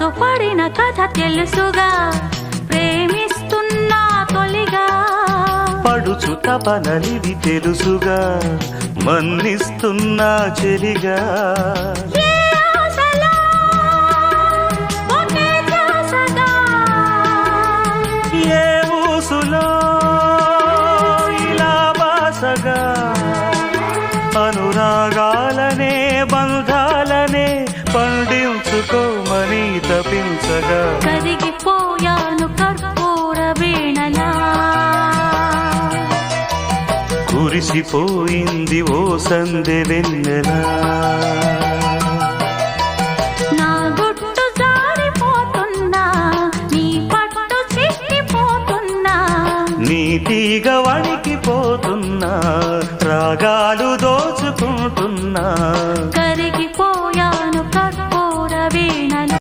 మనసు పడిన కథ తెలుసుగా, ప్రేమిస్తున్నా తొలిగా. పడుచు తపనలివి తెలుసుగా, మన్నిస్తున్నా చెలిగా. ఏ ఆశలో ఒకే ధ్యాసగా, ఏ ఊసులో ఇలా బాసగా. అనురాగాలనే బంధాలనే పండించుకోమని తపించగా. కరిగిపోయాను కర్పూర వీణలా, కురిసిపోయింది ఓ సందె వెన్నెలా.